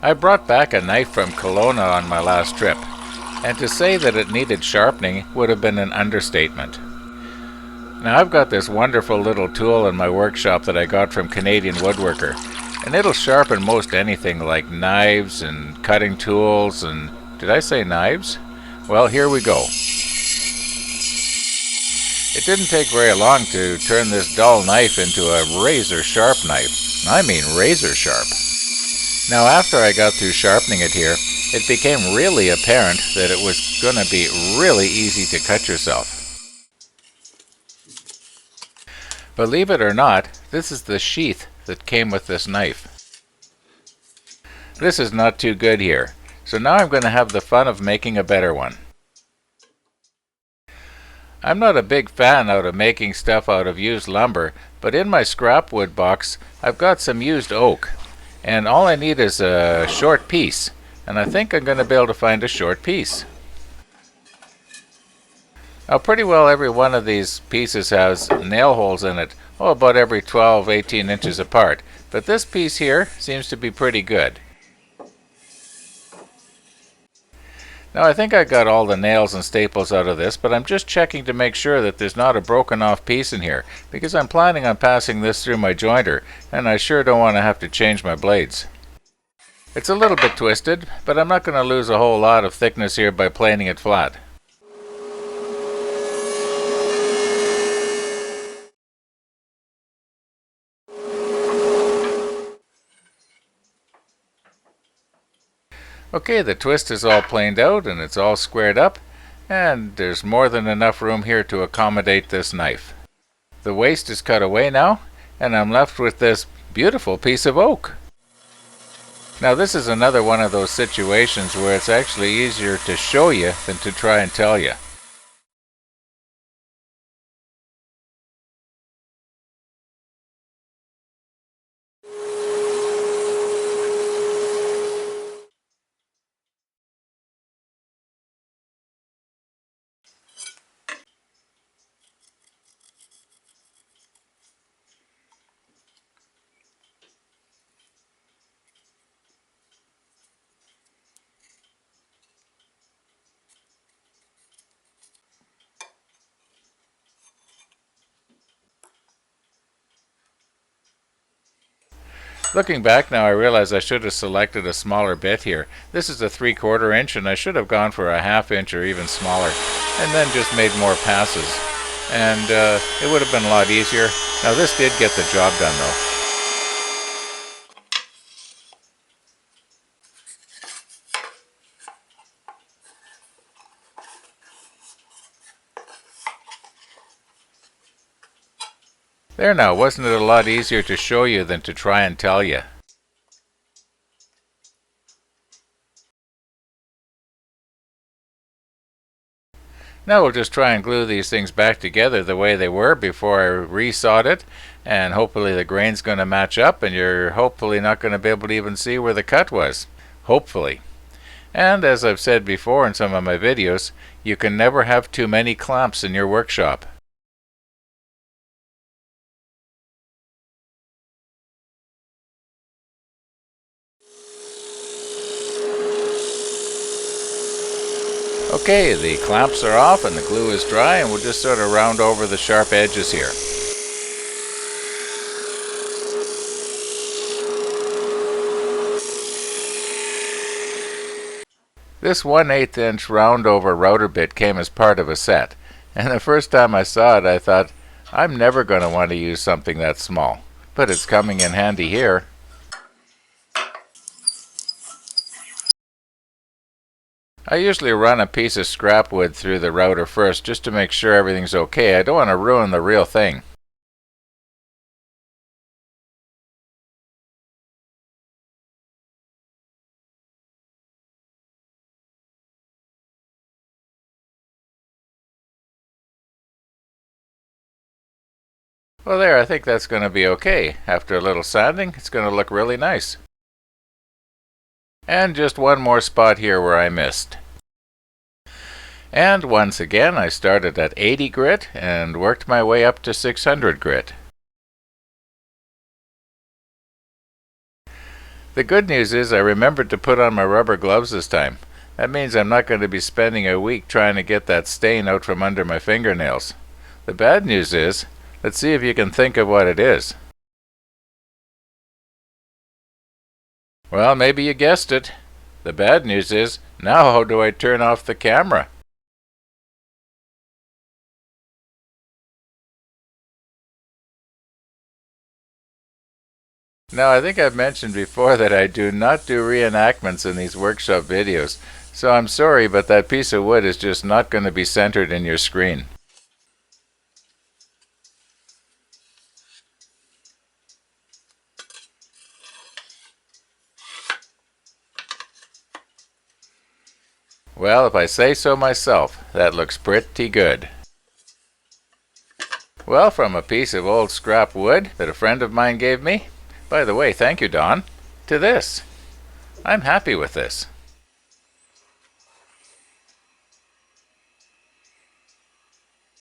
I brought back a knife from Kelowna on my last trip, and to say that it needed sharpening would have been an understatement. Now I've got this wonderful little tool in my workshop that I got from Canadian Woodworker, and it'll sharpen most anything like knives and cutting tools and... did I say knives? Well, here we go. It didn't take very long to turn this dull knife into a razor sharp knife. I mean razor sharp. Now after I got through sharpening it here, it became really apparent that it was going to be really easy to cut yourself. Believe it or not, this is the sheath that came with this knife. This is not too good here, so now I'm going to have the fun of making a better one. I'm not a big fan out of making stuff out of used lumber, but in my scrap wood box I've got some used oak, and all I need is a short piece, and I think I'm going to be able to find a short piece. Now pretty well every one of these pieces has nail holes in it, about every 12-18 inches apart, but this piece here seems to be pretty good. Now I think I got all the nails and staples out of this, but I'm just checking to make sure that there's not a broken off piece in here, because I'm planning on passing this through my jointer, and I sure don't want to have to change my blades. It's a little bit twisted, but I'm not going to lose a whole lot of thickness here by planing it flat. Okay, the twist is all planed out and it's all squared up, and there's more than enough room here to accommodate this knife. The waste is cut away now, and I'm left with this beautiful piece of oak. Now this is another one of those situations where it's actually easier to show you than to try and tell you. Looking back now, I realize I should have selected a smaller bit here. This is a 3/4 inch, and I should have gone for a 1/2 inch or even smaller, and then just made more passes. And it would have been a lot easier. Now this did get the job done though. There now, wasn't it a lot easier to show you than to try and tell you? Now we'll just try and glue these things back together the way they were before I resawed it, and hopefully the grain's going to match up and you're hopefully not going to be able to even see where the cut was. Hopefully. And as I've said before in some of my videos, you can never have too many clamps in your workshop. Okay, the clamps are off and the glue is dry, and we'll just sort of round over the sharp edges here. This 1/8 inch round over router bit came as part of a set, and the first time I saw it I thought, I'm never going to want to use something that small, but it's coming in handy here. I usually run a piece of scrap wood through the router first just to make sure everything's okay. I don't want to ruin the real thing. Well there, I think that's going to be okay. After a little sanding, it's going to look really nice. And just one more spot here where I missed. And once again, I started at 80 grit and worked my way up to 600 grit. The good news is I remembered to put on my rubber gloves this time. That means I'm not going to be spending a week trying to get that stain out from under my fingernails. The bad news is, let's see if you can think of what it is. Well, maybe you guessed it. The bad news is, now how do I turn off the camera? Now, I think I've mentioned before that I do not do reenactments in these workshop videos, so I'm sorry, but that piece of wood is just not going to be centered in your screen. Well, if I say so myself, that looks pretty good. Well, from a piece of old scrap wood that a friend of mine gave me, by the way, thank you, Don, to this. I'm happy with this.